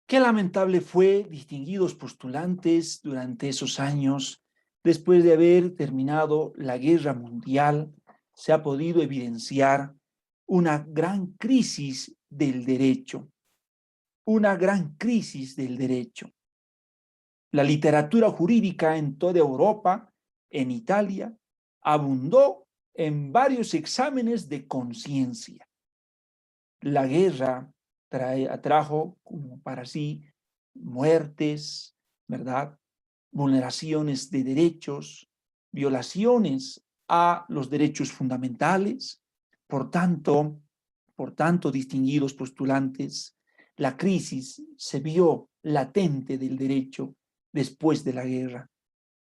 Qué lamentable fue, distinguidos postulantes, durante esos años, después de haber terminado la guerra mundial, se ha podido evidenciar una gran crisis del derecho, una gran crisis del derecho. La literatura jurídica en toda Europa, en Italia, abundó en varios exámenes de conciencia. La guerra atrajo como para sí muertes, ¿verdad? Vulneraciones de derechos, violaciones a los derechos fundamentales. Por tanto, distinguidos postulantes, la crisis se vio latente del derecho después de la guerra.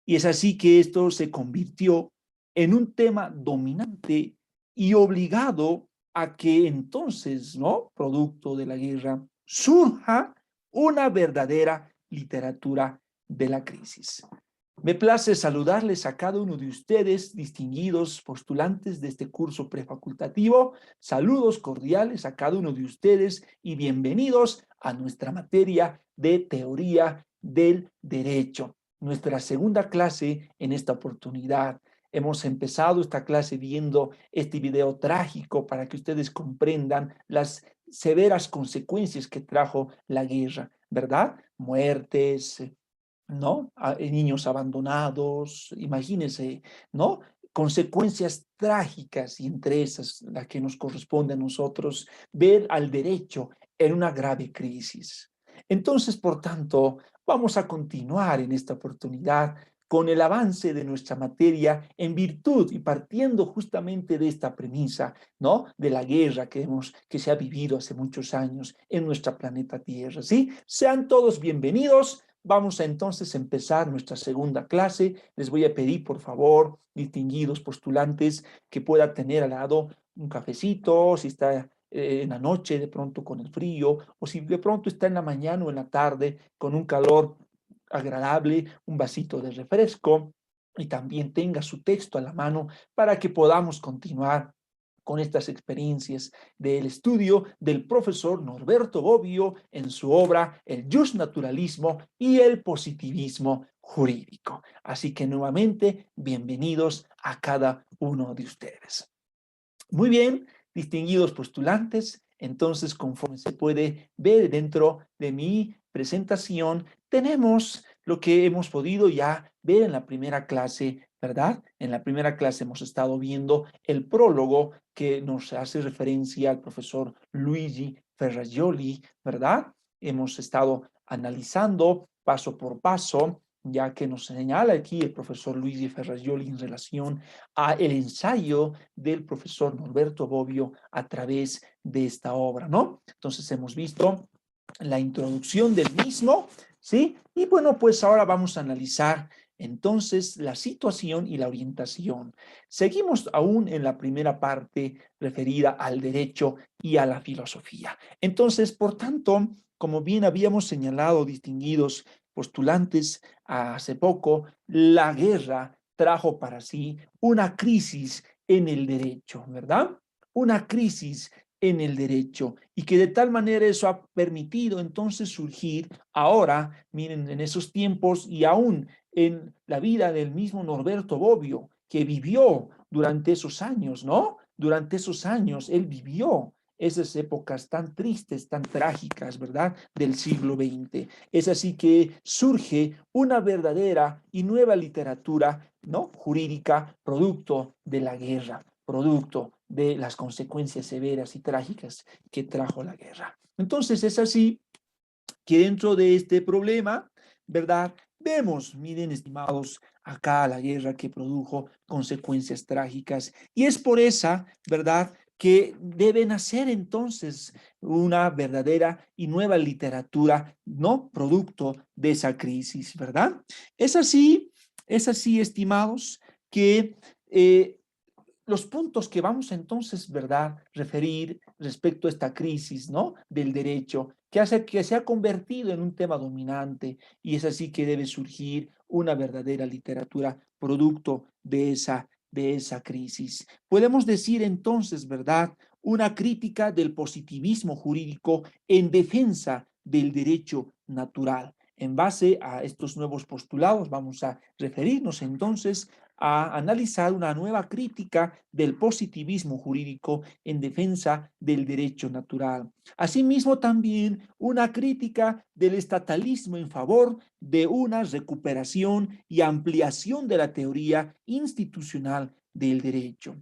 Y es así que esto se convirtió en un tema dominante y obligado a que entonces, ¿no? Producto de la guerra, surja una verdadera literatura de la crisis. Me place saludarles a cada uno de ustedes, distinguidos postulantes de este curso prefacultativo. Saludos cordiales a cada uno de ustedes y bienvenidos a nuestra materia de teoría del derecho. Nuestra segunda clase en esta oportunidad. Hemos empezado esta clase viendo este video trágico para que ustedes comprendan las severas consecuencias que trajo la guerra, ¿verdad? Muertes, ¿no? Niños abandonados, imagínense, ¿no? Consecuencias trágicas y entre esas la que nos corresponde a nosotros ver al derecho en una grave crisis. Entonces, por tanto, vamos a continuar en esta oportunidad con el avance de nuestra materia en virtud y partiendo justamente de esta premisa, ¿no? De la guerra que se ha vivido hace muchos años en nuestra planeta Tierra, ¿sí? Sean todos bienvenidos. Vamos a entonces empezar nuestra segunda clase. Les voy a pedir, por favor, distinguidos postulantes, que pueda tener al lado un cafecito, si está en la noche de pronto con el frío, o si de pronto está en la mañana o en la tarde con un calor agradable, un vasito de refresco, y también tenga su texto a la mano para que podamos continuar con estas experiencias del estudio del profesor Norberto Bobbio en su obra El Justnaturalismo y el positivismo jurídico. Así que nuevamente, bienvenidos a cada uno de ustedes. Muy bien, distinguidos postulantes, entonces, conforme se puede ver dentro de mi presentación, tenemos lo que hemos podido ya ver en la primera clase, ¿verdad? En la primera clase hemos estado viendo el prólogo que nos hace referencia al profesor Luigi Ferrajoli, ¿verdad? Hemos estado analizando paso por paso, ya que nos señala aquí el profesor Luigi Ferrajoli en relación a el ensayo del profesor Norberto Bobbio a través de esta obra, ¿no? Entonces hemos visto la introducción del mismo, ¿sí? Y bueno, pues ahora vamos a analizar entonces la situación y la orientación. Seguimos aún en la primera parte referida al derecho y a la filosofía. Entonces, por tanto, como bien habíamos señalado, distinguidos postulantes hace poco, la guerra trajo para sí una crisis en el derecho, ¿verdad? Una crisis en el derecho y que de tal manera eso ha permitido entonces surgir ahora, miren, en esos tiempos y aún en la vida del mismo Norberto Bobbio, que vivió durante esos años, ¿no? Durante esos años él vivió esas épocas tan tristes, tan trágicas, ¿verdad? Del siglo XX. Es así que surge una verdadera y nueva literatura, ¿no? Jurídica, producto de la guerra, producto de las consecuencias severas y trágicas que trajo la guerra. Entonces es así que dentro de este problema, ¿verdad? Vemos, miren, estimados, acá la guerra que produjo consecuencias trágicas. Y es por esa, ¿verdad?, que debe nacer entonces una verdadera y nueva literatura, ¿no? Producto de esa crisis, ¿verdad? Es así, estimados, que los puntos que vamos entonces, ¿verdad?, referir respecto a esta crisis, ¿no?, del derecho, que se ha convertido en un tema dominante y es así que debe surgir una verdadera literatura producto de esa crisis. Podemos decir entonces, ¿verdad?, una crítica del positivismo jurídico en defensa del derecho natural. En base a estos nuevos postulados, vamos a referirnos entonces a analizar una nueva crítica del positivismo jurídico en defensa del derecho natural. Asimismo, también una crítica del estatalismo en favor de una recuperación y ampliación de la teoría institucional del derecho.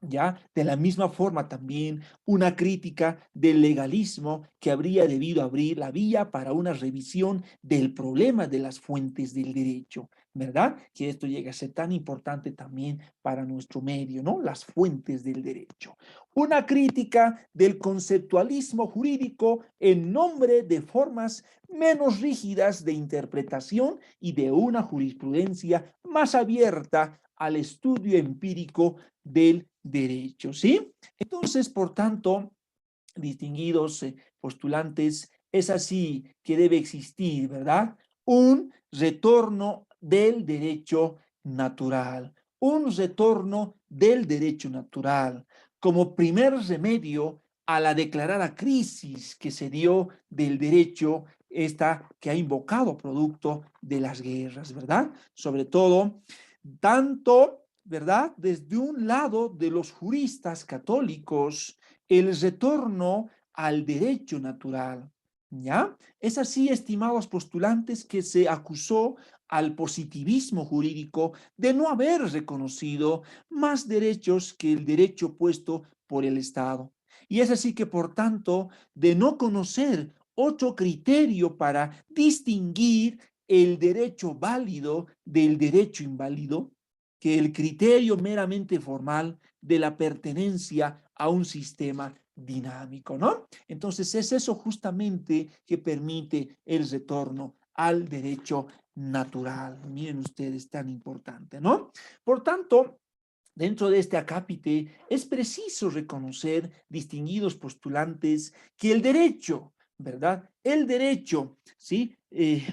¿Ya? De la misma forma también una crítica del legalismo que habría debido abrir la vía para una revisión del problema de las fuentes del derecho, ¿verdad? Que esto llega a ser tan importante también para nuestro medio, ¿no? Las fuentes del derecho. Una crítica del conceptualismo jurídico en nombre de formas menos rígidas de interpretación y de una jurisprudencia más abierta al estudio empírico del derecho, ¿sí? Entonces, por tanto, distinguidos postulantes, es así que debe existir, ¿verdad? Un retorno del derecho natural, un retorno del derecho natural como primer remedio a la declarada crisis que se dio del derecho, esta que ha invocado producto de las guerras, ¿verdad? Sobre todo, tanto, ¿verdad? Desde un lado de los juristas católicos, el retorno al derecho natural, ¿ya? Es así, estimados postulantes, que se acusó al positivismo jurídico de no haber reconocido más derechos que el derecho puesto por el Estado. Y es así que, por tanto, de no conocer otro criterio para distinguir el derecho válido del derecho inválido, que el criterio meramente formal de la pertenencia a un sistema dinámico, ¿no? Entonces es eso justamente que permite el retorno al derecho natural. Miren ustedes, tan importante, ¿no? Por tanto, dentro de este acápite es preciso reconocer, distinguidos postulantes, que el derecho, ¿verdad? El derecho, ¿sí?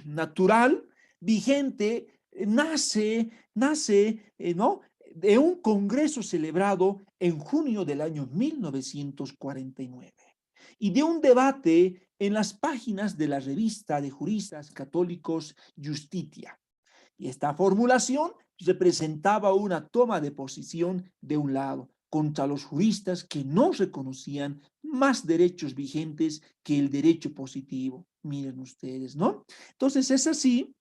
Natural, vigente, nace, ¿no? De un congreso celebrado en junio del año 1949 y de un debate en las páginas de la revista de juristas católicos Justitia. Y esta formulación representaba una toma de posición de un lado contra los juristas que no reconocían más derechos vigentes que el derecho positivo. Miren ustedes, ¿no? Entonces es así,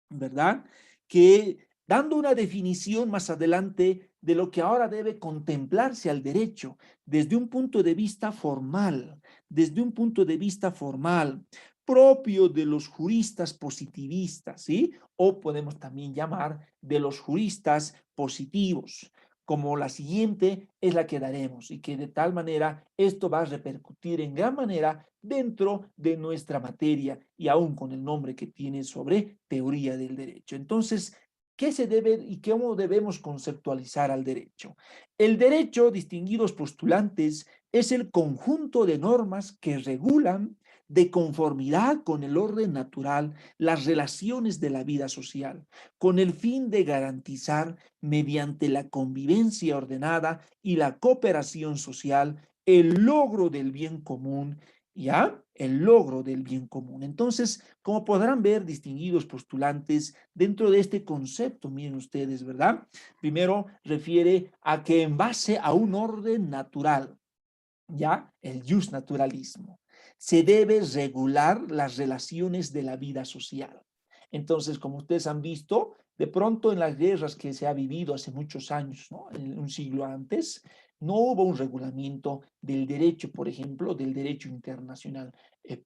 ¿verdad? Que dando una definición más adelante de lo que ahora debe contemplarse al derecho desde un punto de vista formal, desde un punto de vista formal, propio de los juristas positivistas, ¿sí? O podemos también llamar de los juristas positivos, como la siguiente es la que daremos y que de tal manera esto va a repercutir en gran manera dentro de nuestra materia y aún con el nombre que tiene sobre teoría del derecho. Entonces, ¿qué se debe y cómo debemos conceptualizar al derecho? El derecho, distinguidos postulantes, es el conjunto de normas que regulan de conformidad con el orden natural las relaciones de la vida social, con el fin de garantizar, mediante la convivencia ordenada y la cooperación social, el logro del bien común, ¿ya? El logro del bien común. Entonces, como podrán ver, distinguidos postulantes, dentro de este concepto, miren ustedes, ¿verdad? Primero refiere a que en base a un orden natural, ¿ya? El justnaturalismo, se debe regular las relaciones de la vida social. Entonces, como ustedes han visto, de pronto en las guerras que se ha vivido hace muchos años, ¿no? En un siglo antes, no hubo un regulamiento del derecho, por ejemplo, del derecho internacional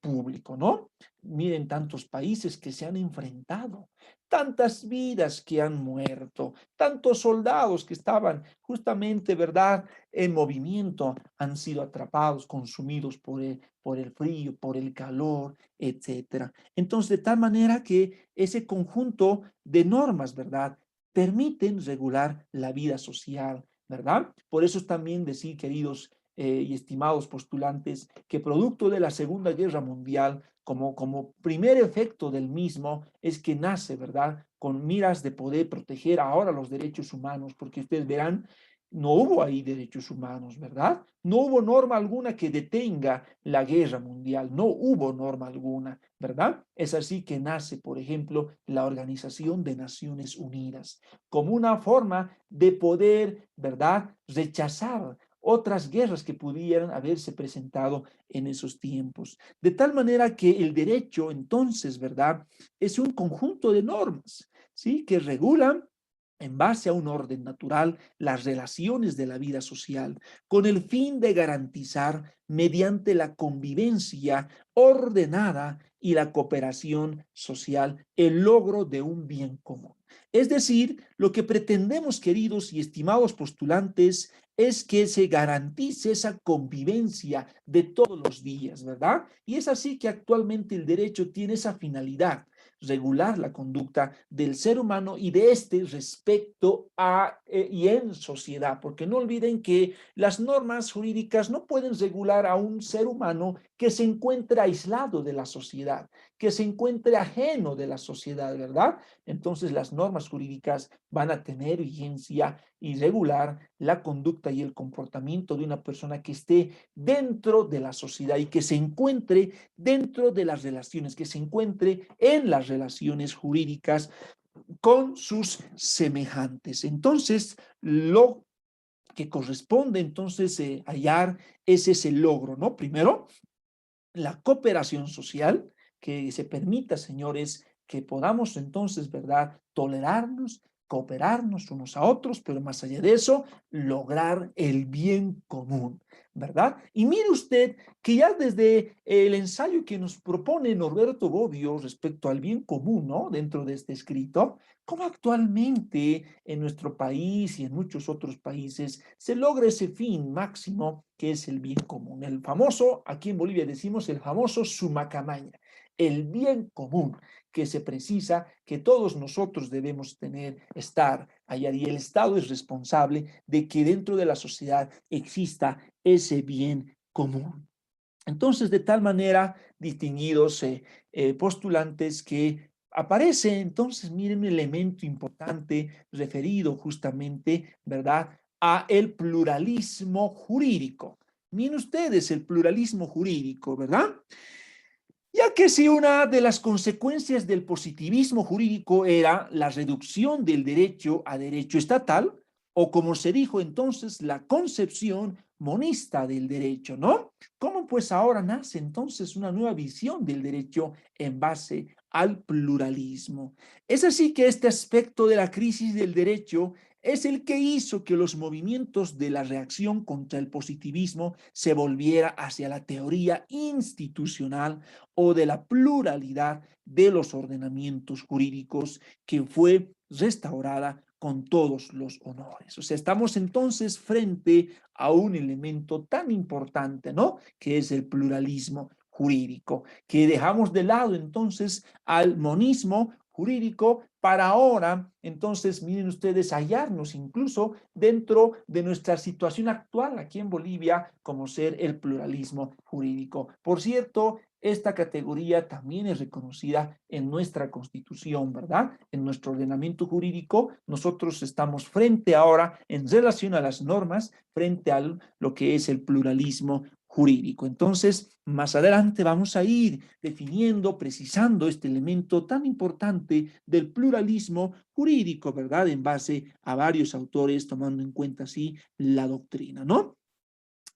público, ¿no? Miren tantos países que se han enfrentado, tantas vidas que han muerto, tantos soldados que estaban justamente, ¿verdad?, en movimiento, han sido atrapados, consumidos por el frío, por el calor, etcétera. Entonces, de tal manera que ese conjunto de normas, ¿verdad?, permiten regular la vida social, ¿verdad? Por eso es también decir, queridos y estimados postulantes, que producto de la Segunda Guerra Mundial, como primer efecto del mismo, es que nace, ¿verdad?, con miras de poder proteger ahora los derechos humanos, porque ustedes verán, no hubo ahí derechos humanos, ¿verdad? No hubo norma alguna que detenga la guerra mundial, no hubo norma alguna, ¿verdad? Es así que nace, por ejemplo, la Organización de Naciones Unidas, como una forma de poder, ¿verdad?, rechazar otras guerras que pudieran haberse presentado en esos tiempos. De tal manera que el derecho, entonces, ¿verdad?, es un conjunto de normas, ¿sí?, que regulan en base a un orden natural las relaciones de la vida social, con el fin de garantizar, mediante la convivencia ordenada y la cooperación social, el logro de un bien común. Es decir, lo que pretendemos, queridos y estimados postulantes, es que se garantice esa convivencia de todos los días, ¿verdad? Y es así que actualmente el derecho tiene esa finalidad: regular la conducta del ser humano y de este respecto a y en sociedad, porque no olviden que las normas jurídicas no pueden regular a un ser humano que se encuentre aislado de la sociedad, que se encuentre ajeno de la sociedad, ¿verdad? Entonces las normas jurídicas van a tener vigencia y regular la conducta y el comportamiento de una persona que esté dentro de la sociedad y que se encuentre dentro de las relaciones, que se encuentre en las relaciones jurídicas con sus semejantes. Entonces, lo que corresponde entonces hallar es ese logro, ¿no? Primero, la cooperación social, que se permita, señores, que podamos entonces, ¿verdad?, tolerarnos, cooperarnos unos a otros, pero más allá de eso, lograr el bien común, ¿verdad? Y mire usted que ya desde el ensayo que nos propone Norberto Bobbio respecto al bien común, ¿no?, dentro de este escrito, cómo actualmente en nuestro país y en muchos otros países se logra ese fin máximo que es el bien común. El famoso, aquí en Bolivia decimos el famoso sumacamaña, el bien común que se precisa que todos nosotros debemos tener, estar allá, y el Estado es responsable de que dentro de la sociedad exista ese bien común. Entonces, de tal manera, distinguidos postulantes, que aparece entonces, miren, un elemento importante referido justamente, ¿verdad?, a el pluralismo jurídico. Miren ustedes el pluralismo jurídico, ¿verdad? Ya que si una de las consecuencias del positivismo jurídico era la reducción del derecho a derecho estatal, o como se dijo entonces, la concepción monista del derecho, ¿no? ¿Cómo pues ahora nace entonces una nueva visión del derecho en base al pluralismo? Es así que este aspecto de la crisis del derecho es el que hizo que los movimientos de la reacción contra el positivismo se volviera hacia la teoría institucional o de la pluralidad de los ordenamientos jurídicos, que fue restaurada con todos los honores. O sea, estamos entonces frente a un elemento tan importante, ¿no?, que es el pluralismo jurídico, que dejamos de lado entonces al monismo jurídico para ahora, entonces, miren ustedes, hallarnos incluso dentro de nuestra situación actual aquí en Bolivia como ser el pluralismo jurídico. Por cierto, esta categoría también es reconocida en nuestra Constitución, ¿verdad? En nuestro ordenamiento jurídico, nosotros estamos frente ahora, en relación a las normas, frente a lo que es el pluralismo jurídico. Entonces, más adelante vamos a ir definiendo, precisando este elemento tan importante del pluralismo jurídico, ¿verdad?, en base a varios autores, tomando en cuenta así la doctrina, ¿no?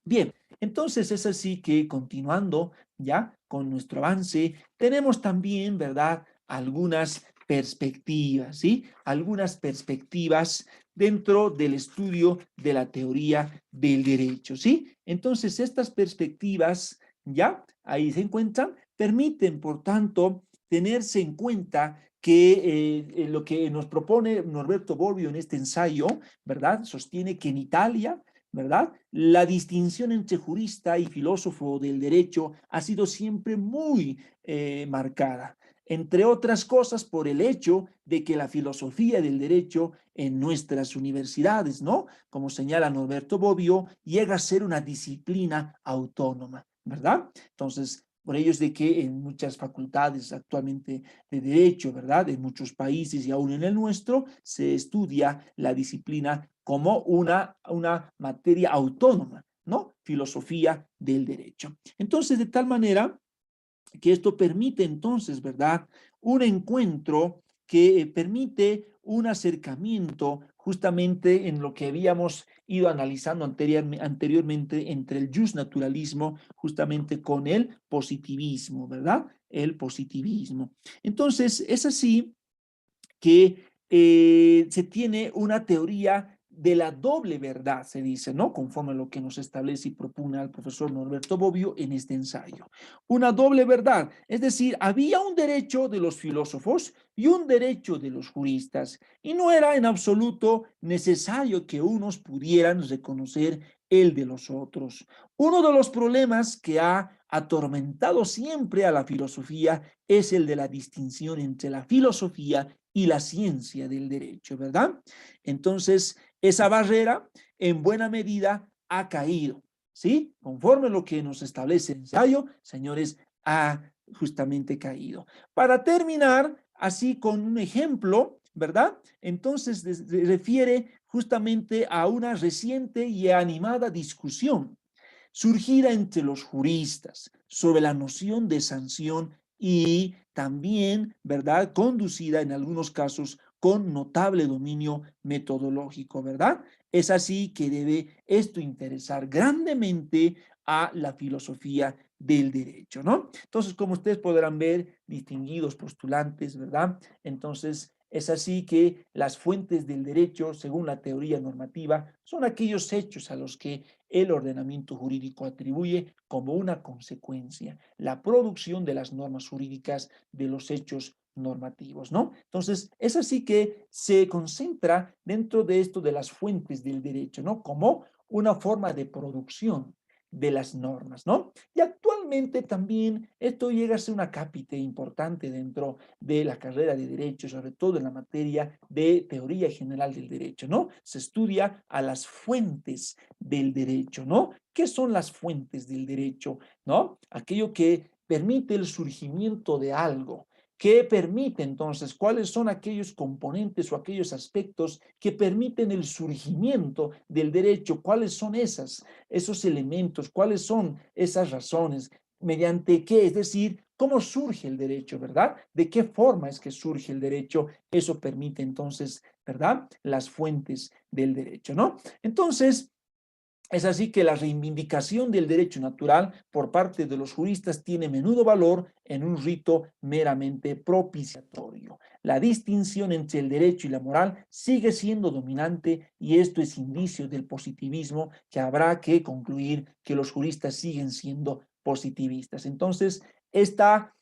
Bien, entonces es así que, continuando ya con nuestro avance, tenemos también, ¿verdad?, algunas perspectivas, ¿sí? Algunas perspectivas dentro del estudio de la teoría del derecho, ¿sí? Entonces, estas perspectivas, ya, ahí se encuentran, permiten, por tanto, tenerse en cuenta que lo que nos propone Norberto Bobbio en este ensayo, ¿verdad?, sostiene que en Italia, ¿verdad?, la distinción entre jurista y filósofo del derecho ha sido siempre muy marcada, entre otras cosas por el hecho de que la filosofía del derecho en nuestras universidades, ¿no?, como señala Norberto Bobbio, llega a ser una disciplina autónoma, ¿verdad? Entonces, Por ello es de que en muchas facultades actualmente de derecho, ¿verdad? En muchos países y aún en el nuestro, se estudia la disciplina como una materia autónoma, ¿no? Filosofía del derecho. Entonces, de tal manera que esto permite entonces, ¿verdad? Un encuentro que permite un acercamiento justamente en lo que habíamos ido analizando anteriormente entre el justnaturalismo justamente con el positivismo, ¿verdad? El positivismo. Entonces, es así que se tiene una teoría de la doble verdad, se dice, ¿no? Conforme a lo que nos establece y propone al profesor Norberto Bobbio en este ensayo. Una doble verdad, es decir, había un derecho de los filósofos y un derecho de los juristas, y no era en absoluto necesario que unos pudieran reconocer el de los otros. Uno de los problemas que ha atormentado siempre a la filosofía es el de la distinción entre la filosofía y la ciencia del derecho, ¿verdad? Entonces, esa barrera en buena medida ha caído, ¿sí? Conforme lo que nos establece el ensayo, señores, ha justamente caído. Para terminar, así con un ejemplo, ¿verdad? Entonces, refiere justamente a una reciente y animada discusión surgida entre los juristas sobre la noción de sanción y también, ¿verdad?, conducida en algunos casos con notable dominio metodológico, ¿verdad? Es así que debe esto interesar grandemente a la filosofía del derecho, ¿no? Entonces, como ustedes podrán ver, distinguidos postulantes, ¿verdad? Entonces, es así que las fuentes del derecho, según la teoría normativa, son aquellos hechos a los que el ordenamiento jurídico atribuye como una consecuencia la producción de las normas jurídicas de los hechos normativos, ¿no? Entonces, es así que se concentra dentro de esto de las fuentes del derecho, ¿no? Como una forma de producción de las normas, ¿no? Y actualmente también esto llega a ser una cápita importante dentro de la carrera de derecho, sobre todo en la materia de teoría general del derecho, ¿no? Se estudia a las fuentes del derecho, ¿no? ¿Qué son las fuentes del derecho? ¿No? Aquello que permite el surgimiento de algo. ¿Qué permite entonces? ¿Cuáles son aquellos componentes o aquellos aspectos que permiten el surgimiento del derecho? ¿Cuáles son esos elementos? ¿Cuáles son esas razones? ¿Mediante qué? Es decir, ¿cómo surge el derecho, verdad? ¿De qué forma es que surge el derecho? Eso permite entonces, ¿verdad? Las fuentes del derecho, ¿no? Entonces, es así que la reivindicación del derecho natural por parte de los juristas tiene menudo valor en un rito meramente propiciatorio. La distinción entre el derecho y la moral sigue siendo dominante y esto es indicio del positivismo que habrá que concluir que los juristas siguen siendo positivistas. Entonces, esta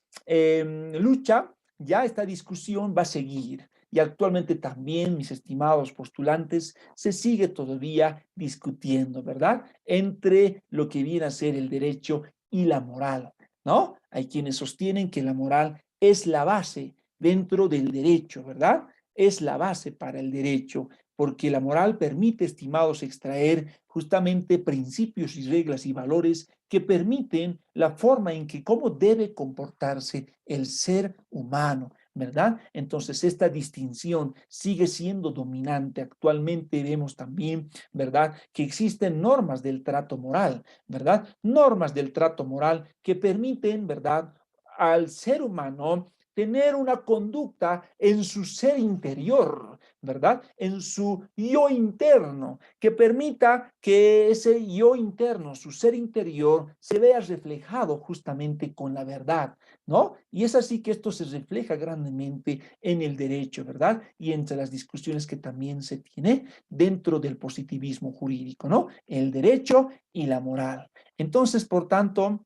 lucha, ya esta discusión va a seguir. Y actualmente también, mis estimados postulantes, se sigue todavía discutiendo, ¿verdad? Entre lo que viene a ser el derecho y la moral, ¿no? Hay quienes sostienen que la moral es la base dentro del derecho, ¿verdad? Es la base para el derecho, porque la moral permite, estimados, extraer justamente principios y reglas y valores que permiten la forma en que cómo debe comportarse el ser humano, ¿verdad? Entonces, esta distinción sigue siendo dominante. Actualmente vemos también, ¿verdad?, que existen normas del trato moral, ¿verdad? Normas del trato moral que permiten, ¿verdad?, al ser humano tener una conducta en su ser interior, ¿verdad? En su yo interno, que permita que ese yo interno, su ser interior, se vea reflejado justamente con la verdad, ¿no? Y es así que esto se refleja grandemente en el derecho, ¿verdad? Y entre las discusiones que también se tiene dentro del positivismo jurídico, ¿no? El derecho y la moral. Entonces, por tanto,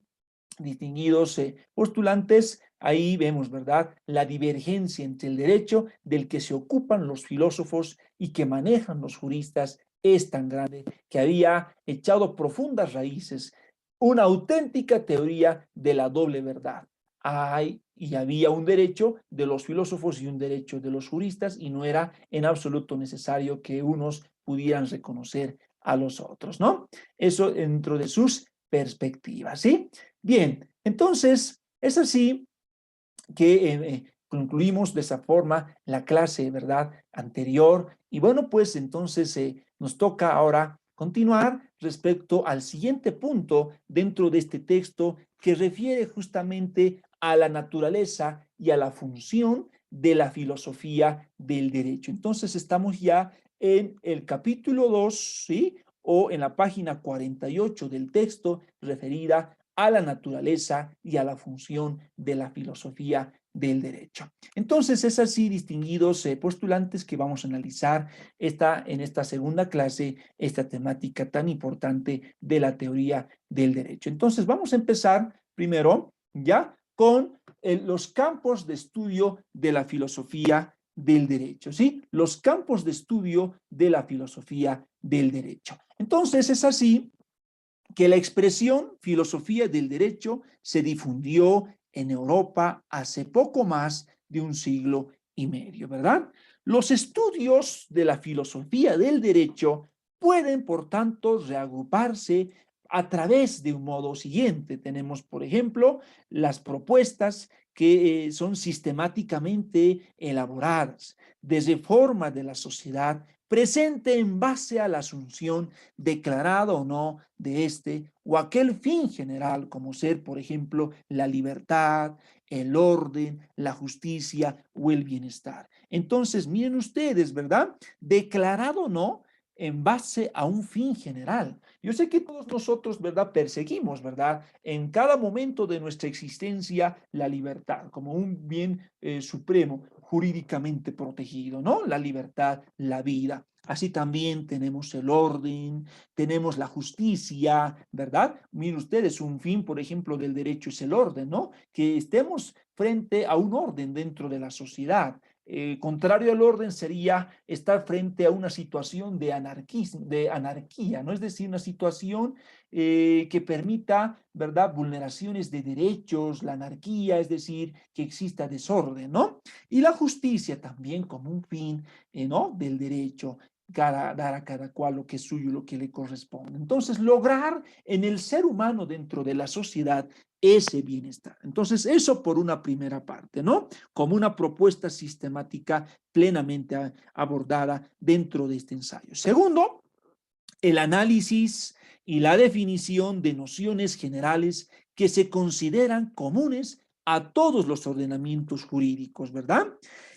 distinguidos postulantes, ahí vemos, ¿verdad?, la divergencia entre el derecho del que se ocupan los filósofos y que manejan los juristas es tan grande que había echado profundas raíces, una auténtica teoría de la doble verdad. Hay y había un derecho de los filósofos y un derecho de los juristas y no era en absoluto necesario que unos pudieran reconocer a los otros, ¿no? Eso dentro de sus perspectivas, ¿sí? Bien, Entonces, es así que concluimos de esa forma la clase, ¿verdad?, anterior. Y bueno, pues entonces nos toca ahora continuar respecto al siguiente punto dentro de este texto que refiere justamente a la naturaleza y a la función de la filosofía del derecho. Entonces estamos ya en el capítulo 2, ¿sí? O en la página 48 del texto referida a la naturaleza y a la función de la filosofía del derecho. Entonces, es así, distinguidos postulantes, que vamos a analizar en esta segunda clase esta temática tan importante de la teoría del derecho. Entonces, vamos a empezar primero ya con los campos de estudio de la filosofía del derecho, ¿sí? Los campos de estudio de la filosofía del derecho. Entonces, es así que la expresión filosofía del derecho se difundió en Europa hace poco más de un siglo y medio, ¿verdad? Los estudios de la filosofía del derecho pueden, por tanto, reagruparse a través de un modo siguiente. Tenemos, por ejemplo, las propuestas que son sistemáticamente elaboradas de reforma de la sociedad presente en base a la asunción declarada o no de este o aquel fin general, como ser, por ejemplo, la libertad, el orden, la justicia o el bienestar. Entonces, miren ustedes, ¿verdad? Declarado o no en base a un fin general. Yo sé que todos nosotros, ¿verdad?, perseguimos, ¿verdad?, en cada momento de nuestra existencia la libertad como un bien supremo, jurídicamente protegido, ¿no? La libertad, la vida. Así también tenemos el orden, tenemos la justicia, ¿verdad? Miren ustedes, un fin, por ejemplo, del derecho es el orden, ¿no? Que estemos frente a un orden dentro de la sociedad. Contrario al orden sería estar frente a una situación de anarquía, ¿no? Es decir, una situación que permita, ¿verdad?, vulneraciones de derechos, la anarquía, es decir, que exista desorden, ¿no? Y la justicia también como un fin, ¿no?, del derecho, dar a cada cual lo que es suyo, lo que le corresponde. Entonces, lograr en el ser humano dentro de la sociedad ese bienestar. Entonces, eso por una primera parte, ¿no? Como una propuesta sistemática plenamente abordada dentro de este ensayo. Segundo, el análisis y la definición de nociones generales que se consideran comunes a todos los ordenamientos jurídicos, ¿verdad?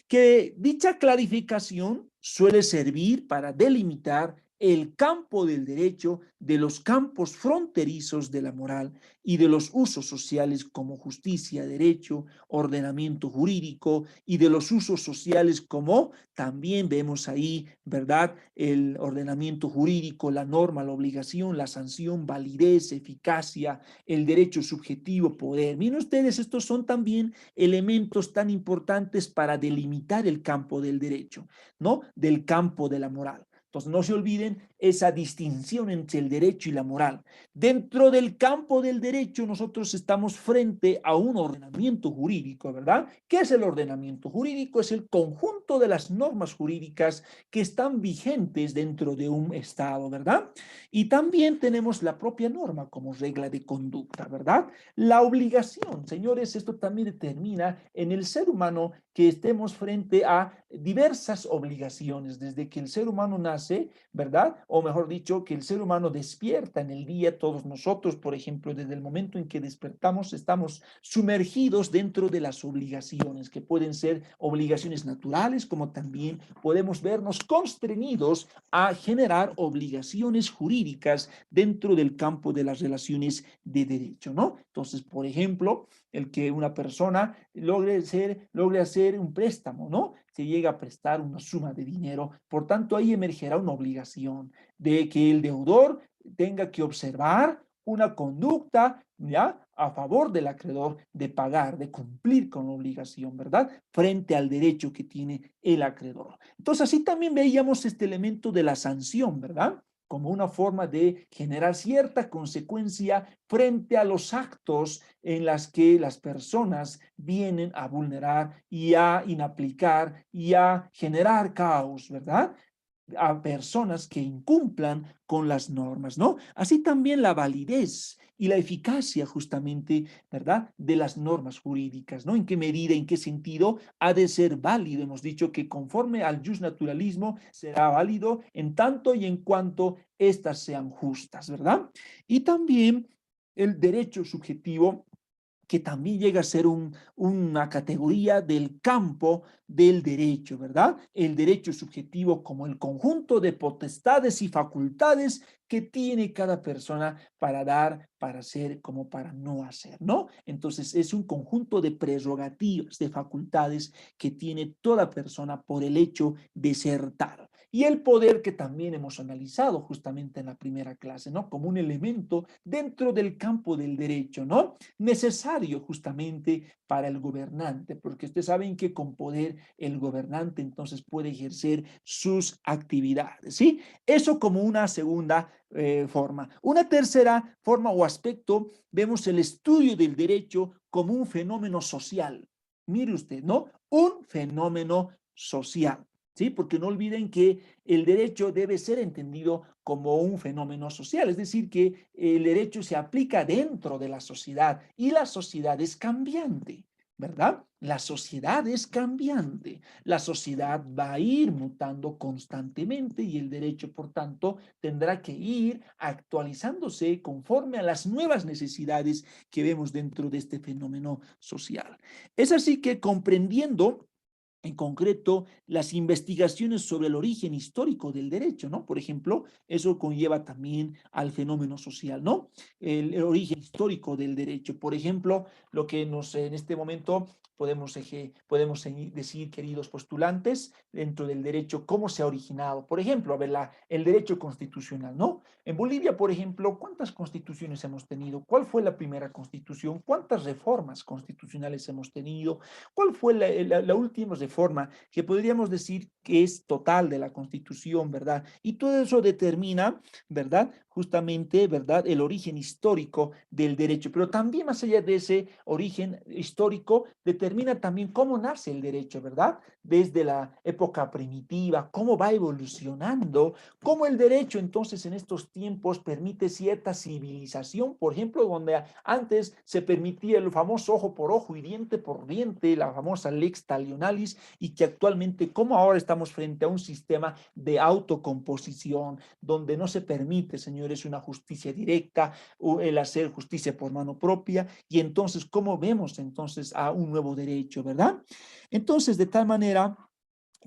Que dicha clarificación suele servir para delimitar el campo del derecho de los campos fronterizos de la moral y de los usos sociales como justicia, derecho, ordenamiento jurídico y de los usos sociales como también vemos ahí, ¿verdad?, el ordenamiento jurídico, la norma, la obligación, la sanción, validez, eficacia, el derecho subjetivo, poder. Miren ustedes, estos son también elementos tan importantes para delimitar el campo del derecho, ¿no? Del campo de la moral. Entonces, no se olviden esa distinción entre el derecho y la moral. Dentro del campo del derecho, nosotros estamos frente a un ordenamiento jurídico, ¿verdad? ¿Qué es el ordenamiento jurídico? Es el conjunto de las normas jurídicas que están vigentes dentro de un Estado, ¿verdad? Y también tenemos la propia norma como regla de conducta, ¿verdad? La obligación, señores, esto también determina en el ser humano que estemos frente a diversas obligaciones, desde que el ser humano nace, ¿verdad? O mejor dicho, que el ser humano despierta en el día, todos nosotros, por ejemplo, desde el momento en que despertamos, estamos sumergidos dentro de las obligaciones, que pueden ser obligaciones naturales, como también podemos vernos constreñidos a generar obligaciones jurídicas dentro del campo de las relaciones de derecho, ¿no? Entonces, por ejemplo, el que una persona logre hacer un préstamo, ¿no? Se llega a prestar una suma de dinero, por tanto ahí emergerá una obligación de que el deudor tenga que observar una conducta, ¿ya?, a favor del acreedor de pagar, de cumplir con la obligación, ¿verdad?, frente al derecho que tiene el acreedor. Entonces, así también veíamos este elemento de la sanción, ¿verdad?, como una forma de generar cierta consecuencia frente a los actos en las que las personas vienen a vulnerar y a inaplicar y a generar caos, ¿verdad? a personas que incumplan con las normas, ¿no? Así también la validez y la eficacia justamente, ¿verdad?, de las normas jurídicas, ¿no? ¿En qué medida, en qué sentido ha de ser válido? Hemos dicho que conforme al justnaturalismo será válido en tanto y en cuanto éstas sean justas, ¿verdad? Y también el derecho subjetivo, que también llega a ser una categoría del campo del derecho, ¿verdad? El derecho subjetivo como el conjunto de potestades y facultades que tiene cada persona para dar, para hacer, como para no hacer, ¿no? Entonces es un conjunto de prerrogativas, de facultades que tiene toda persona por el hecho de ser tal. Y el poder, que también hemos analizado justamente en la primera clase, ¿no? Como un elemento dentro del campo del derecho, ¿no? Necesario justamente para el gobernante, porque ustedes saben que con poder el gobernante entonces puede ejercer sus actividades, ¿sí? Eso como una segunda forma. Una tercera forma o aspecto, vemos el estudio del derecho como un fenómeno social. Mire usted, ¿no? Un fenómeno social. ¿Sí? Porque no olviden que el derecho debe ser entendido como un fenómeno social, es decir, que el derecho se aplica dentro de la sociedad y la sociedad es cambiante, ¿verdad? La sociedad es cambiante, la sociedad va a ir mutando constantemente y el derecho, por tanto, tendrá que ir actualizándose conforme a las nuevas necesidades que vemos dentro de este fenómeno social. Es así que comprendiendo en concreto, las investigaciones sobre el origen histórico del derecho, ¿no? Por ejemplo, eso conlleva también al fenómeno social, ¿no? El origen histórico del derecho. Por ejemplo, lo que en este momento podemos decir, queridos postulantes, dentro del derecho, cómo se ha originado. Por ejemplo, a ver, el derecho constitucional, ¿no? En Bolivia, por ejemplo, ¿cuántas constituciones hemos tenido? ¿Cuál fue la primera constitución? ¿Cuántas reformas constitucionales hemos tenido? ¿Cuál fue la última reforma que podríamos decir que es total de la Constitución, ¿verdad? Y todo eso determina, ¿verdad? Justamente, ¿verdad? El origen histórico del derecho. Pero también más allá de ese origen histórico, determina también cómo nace el derecho, ¿verdad? Desde la época primitiva, cómo va evolucionando, cómo el derecho entonces en estos tiempos permite cierta civilización, por ejemplo, donde antes se permitía el famoso ojo por ojo y diente por diente, la famosa lex talionalis, y que actualmente, como ahora estamos frente a un sistema de autocomposición, donde no se permite, señores, una justicia directa o el hacer justicia por mano propia, y entonces, ¿cómo vemos entonces a un nuevo derecho, verdad? Entonces, de tal manera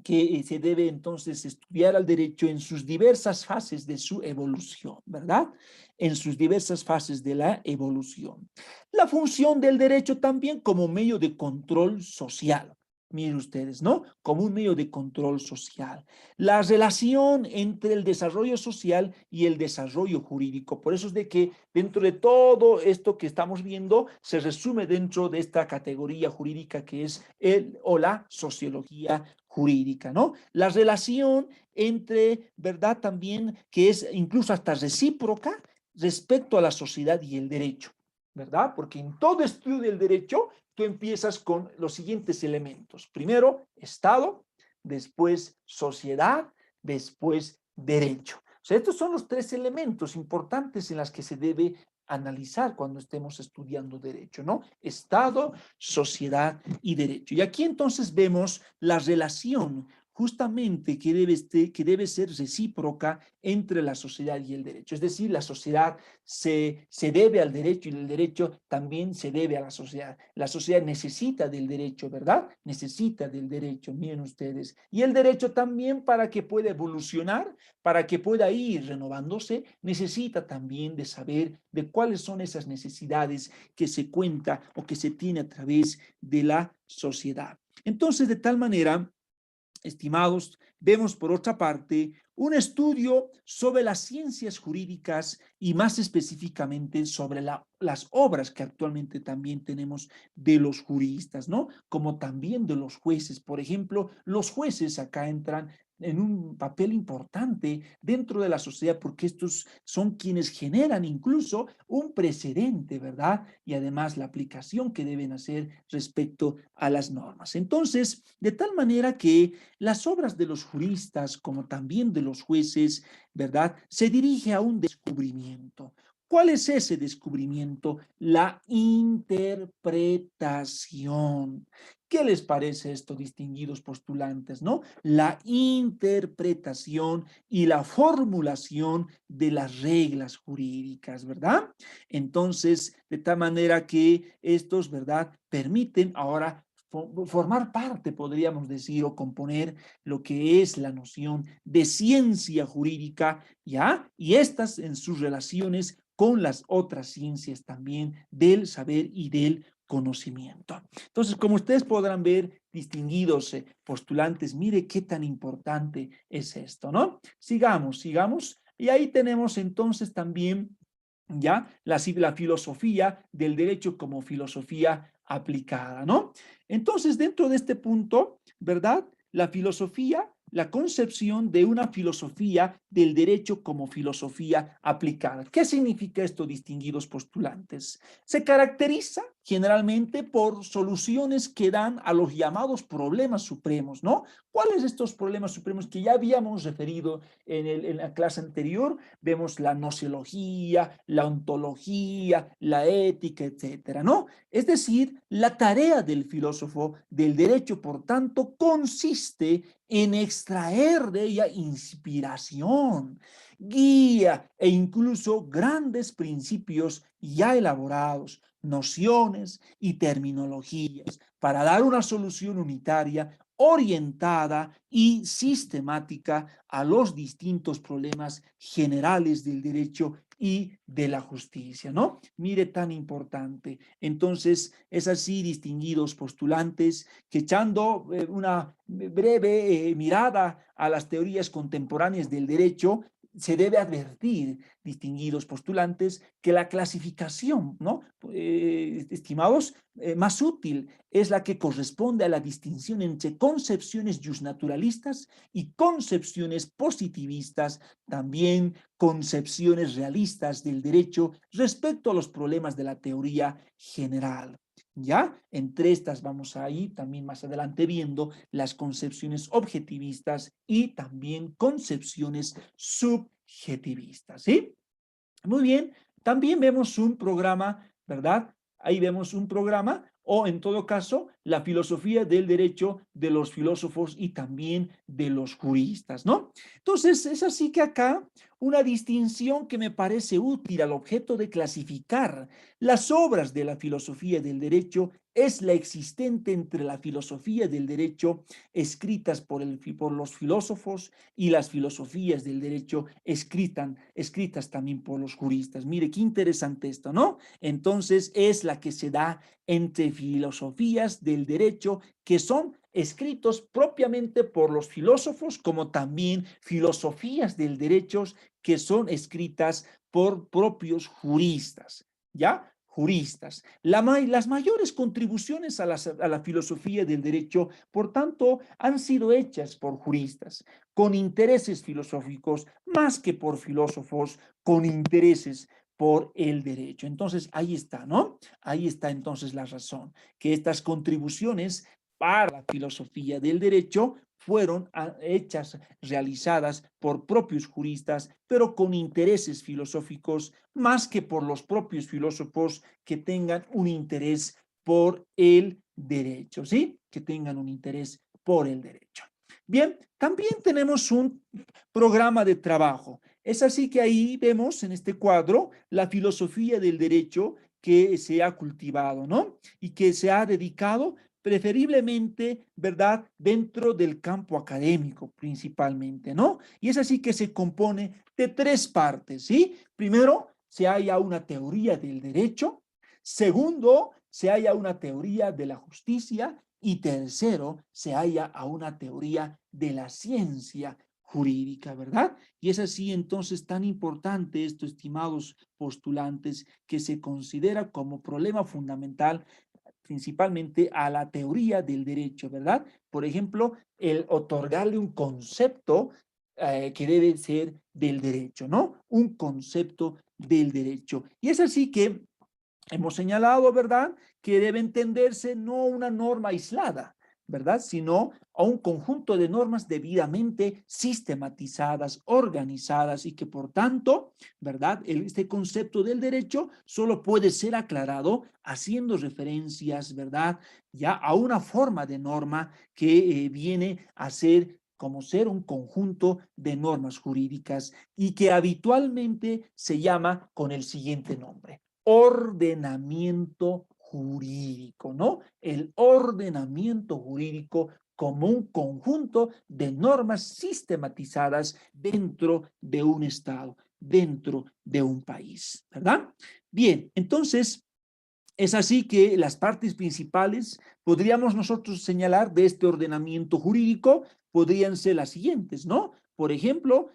que se debe entonces estudiar al derecho en sus diversas fases de su evolución, ¿verdad? En sus diversas fases de la evolución. La función del derecho también como medio de control social. Miren ustedes, ¿no? Como un medio de control social. La relación entre el desarrollo social y el desarrollo jurídico. Por eso es de que dentro de todo esto que estamos viendo, se resume dentro de esta categoría jurídica que es el o la sociología jurídica, ¿no? La relación entre, ¿verdad? También que es incluso hasta recíproca respecto a la sociedad y el derecho, ¿verdad? Porque en todo estudio del derecho tú empiezas con los siguientes elementos. Primero, Estado, después sociedad, después derecho. O sea, estos son los tres elementos importantes en los que se debe analizar cuando estemos estudiando derecho, ¿no? Estado, sociedad y derecho. Y aquí entonces vemos la relación justamente que debe ser recíproca entre la sociedad y el derecho. Es decir, la sociedad se debe al derecho y el derecho también se debe a la sociedad. La sociedad necesita del derecho, ¿verdad? Necesita del derecho, miren ustedes. Y el derecho también, para que pueda evolucionar, para que pueda ir renovándose, necesita también de saber de cuáles son esas necesidades que se cuenta o que se tiene a través de la sociedad. Entonces, de tal manera, estimados, vemos por otra parte un estudio sobre las ciencias jurídicas y más específicamente sobre las obras que actualmente también tenemos de los juristas, ¿no? Como también de los jueces. Por ejemplo, los jueces acá entran en un papel importante dentro de la sociedad, porque estos son quienes generan incluso un precedente, ¿verdad? Y además la aplicación que deben hacer respecto a las normas. Entonces, de tal manera que las obras de los juristas, como también de los jueces, ¿verdad? Se dirige a un descubrimiento. ¿Cuál es ese descubrimiento? La interpretación. ¿Qué les parece esto, distinguidos postulantes, no? La interpretación y la formulación de las reglas jurídicas, ¿verdad? Entonces, de tal manera que estos, ¿verdad?, permiten ahora formar parte, podríamos decir, o componer lo que es la noción de ciencia jurídica, ¿ya? Y estas en sus relaciones con las otras ciencias también del saber y del conocimiento. Entonces, como ustedes podrán ver, distinguidos postulantes, mire qué tan importante es esto, ¿no? Sigamos, sigamos. Y ahí tenemos entonces también ya la filosofía del derecho como filosofía aplicada, ¿no? Entonces, dentro de este punto, ¿verdad? La filosofía, la concepción de una filosofía del derecho como filosofía aplicada. ¿Qué significa esto, distinguidos postulantes? Se caracteriza generalmente por soluciones que dan a los llamados problemas supremos, ¿no? ¿Cuáles estos problemas supremos que ya habíamos referido en la clase anterior? Vemos la nociología, la ontología, la ética, etcétera, ¿no? Es decir, la tarea del filósofo del derecho, por tanto, consiste en extraer de ella inspiración, guía e incluso grandes principios ya elaborados, nociones y terminologías para dar una solución unitaria, orientada y sistemática a los distintos problemas generales del derecho y de la justicia, ¿no? Mire, tan importante. Entonces, es así, distinguidos postulantes, que echando una breve mirada a las teorías contemporáneas del derecho, se debe advertir, distinguidos postulantes, que la clasificación, ¿no? Estimados, más útil es la que corresponde a la distinción entre concepciones justnaturalistas y concepciones positivistas, también concepciones realistas del derecho respecto a los problemas de la teoría general. ¿Ya? Entre estas vamos a ir también más adelante viendo las concepciones objetivistas y también concepciones subjetivistas, ¿sí? Muy bien, también vemos un programa, ¿verdad? Ahí vemos un programa o en todo caso la filosofía del derecho de los filósofos y también de los juristas, ¿no? Entonces, es así que acá una distinción que me parece útil al objeto de clasificar las obras de la filosofía del derecho es la existente entre la filosofía del derecho escritas por los filósofos y las filosofías del derecho escritas también por los juristas. Mire, qué interesante esto, ¿no? Entonces es la que se da entre filosofías del derecho que son escritos propiamente por los filósofos, como también filosofías del derecho que son escritas por propios juristas, ¿ya? Juristas. Las mayores contribuciones a la filosofía del derecho, por tanto, han sido hechas por juristas con intereses filosóficos más que por filósofos con intereses por el derecho. Entonces, ahí está, ¿no? Ahí está entonces la razón, que estas contribuciones para la filosofía del derecho fueron hechas, realizadas por propios juristas, pero con intereses filosóficos más que por los propios filósofos que tengan un interés por el derecho, ¿sí? Que tengan un interés por el derecho. Bien, también tenemos un programa de trabajo. Es así que ahí vemos en este cuadro la filosofía del derecho que se ha cultivado, ¿no? Y que se ha dedicado preferiblemente, ¿verdad?, dentro del campo académico principalmente, ¿no? Y es así que se compone de tres partes, ¿sí? Primero, se halla una teoría del derecho. Segundo, se halla una teoría de la justicia. Y tercero, se halla a una teoría de la ciencia jurídica, ¿verdad? Y es así entonces tan importante esto, estimados postulantes, que se considera como problema fundamental principalmente a la teoría del derecho, ¿verdad? Por ejemplo, el otorgarle un concepto que debe ser del derecho, ¿no? Un concepto del derecho. Y es así que hemos señalado, ¿verdad?, que debe entenderse no una norma aislada, ¿verdad?, sino a un conjunto de normas debidamente sistematizadas, organizadas y que por tanto, ¿verdad?, este concepto del derecho solo puede ser aclarado haciendo referencias, ¿verdad?, ya a una forma de norma que viene a ser como ser un conjunto de normas jurídicas y que habitualmente se llama con el siguiente nombre: ordenamiento jurídico, ¿no? El ordenamiento jurídico como un conjunto de normas sistematizadas dentro de un Estado, dentro de un país, ¿verdad? Bien, entonces, es así que las partes principales, podríamos nosotros señalar de este ordenamiento jurídico, podrían ser las siguientes, ¿no? Por ejemplo,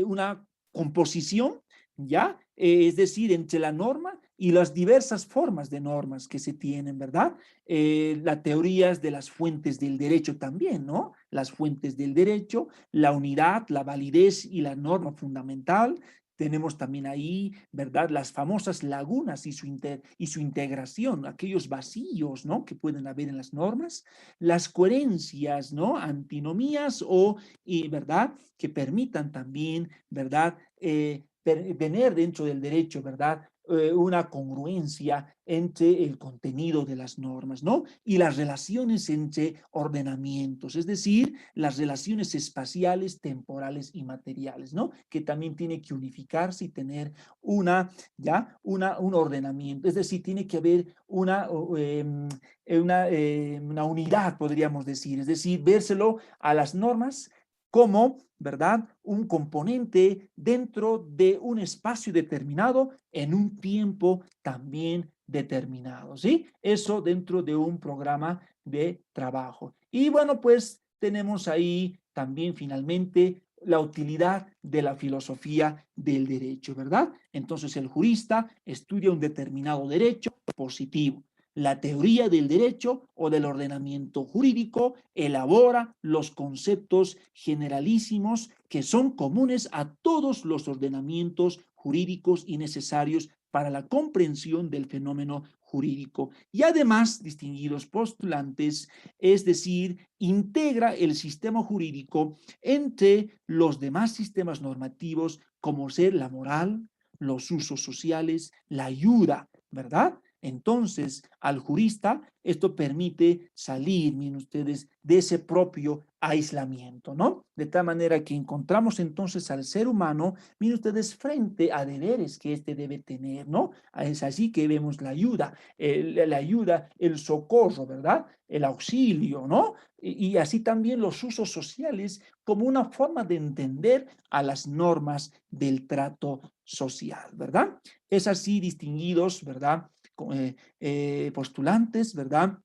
una composición, ¿ya? Es decir, entre la norma y las diversas formas de normas que se tienen, ¿verdad? Las teorías de las fuentes del derecho también, ¿no? Las fuentes del derecho, la unidad, la validez y la norma fundamental. Tenemos también ahí, ¿verdad?, las famosas lagunas y su integración, aquellos vacíos, ¿no?, que pueden haber en las normas, las coherencias, ¿no?, antinomías o, ¿verdad?, que permitan también, ¿verdad?, tener dentro del derecho, ¿verdad?, una congruencia entre el contenido de las normas, ¿no? Y las relaciones entre ordenamientos, es decir, las relaciones espaciales, temporales y materiales, ¿no? Que también tiene que unificarse y tener un ordenamiento, es decir, tiene que haber una unidad, podríamos decir, es decir, vérselo a las normas como, ¿verdad?, un componente dentro de un espacio determinado en un tiempo también determinado, ¿sí? Eso dentro de un programa de trabajo. Y bueno, pues tenemos ahí también finalmente la utilidad de la filosofía del derecho, ¿verdad? Entonces el jurista estudia un determinado derecho positivo. La teoría del derecho o del ordenamiento jurídico elabora los conceptos generalísimos que son comunes a todos los ordenamientos jurídicos y necesarios para la comprensión del fenómeno jurídico. Y además, distinguidos postulantes, es decir, integra el sistema jurídico entre los demás sistemas normativos como ser la moral, los usos sociales, la ayuda, ¿verdad? Entonces, al jurista esto permite salir, miren ustedes, de ese propio aislamiento, ¿no? De tal manera que encontramos entonces al ser humano, miren ustedes, frente a deberes que éste debe tener, ¿no? Es así que vemos la ayuda, el socorro, ¿verdad? El auxilio, ¿no? Y así también los usos sociales como una forma de entender a las normas del trato social, ¿verdad? Es así, distinguidos, ¿verdad?, postulantes, ¿verdad?,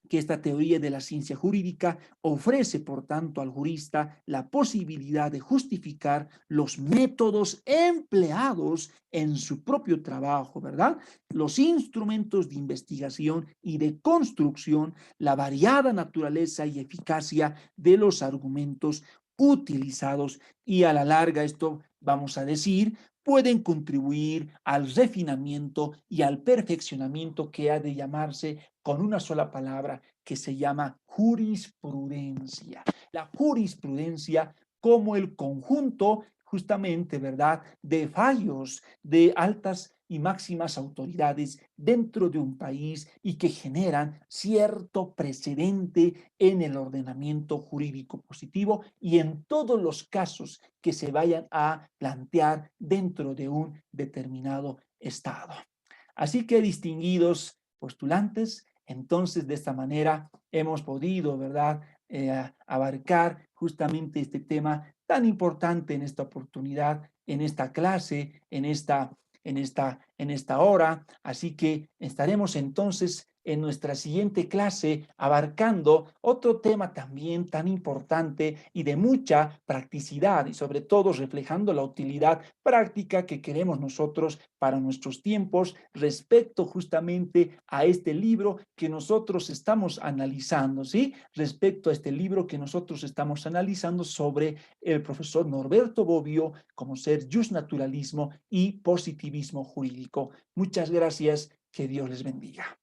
que esta teoría de la ciencia jurídica ofrece, por tanto, al jurista la posibilidad de justificar los métodos empleados en su propio trabajo, ¿verdad? Los instrumentos de investigación y de construcción, la variada naturaleza y eficacia de los argumentos utilizados y a la larga esto, vamos a decir, pueden contribuir al refinamiento y al perfeccionamiento que ha de llamarse con una sola palabra, que se llama jurisprudencia. La jurisprudencia como el conjunto justamente, ¿verdad?, de fallos de altas y máximas autoridades dentro de un país y que generan cierto precedente en el ordenamiento jurídico positivo y en todos los casos que se vayan a plantear dentro de un determinado estado. Así que, distinguidos postulantes, entonces de esta manera hemos podido, ¿verdad?, abarcar justamente este tema tan importante en esta oportunidad, en esta clase, en esta hora. Así que estaremos entonces en nuestra siguiente clase abarcando otro tema también tan importante y de mucha practicidad y sobre todo reflejando la utilidad práctica que queremos nosotros para nuestros tiempos respecto justamente a este libro que nosotros estamos analizando, ¿sí? Respecto a este libro que nosotros estamos analizando sobre el profesor Norberto Bobbio como ser justnaturalismo y positivismo jurídico. Muchas gracias, que Dios les bendiga.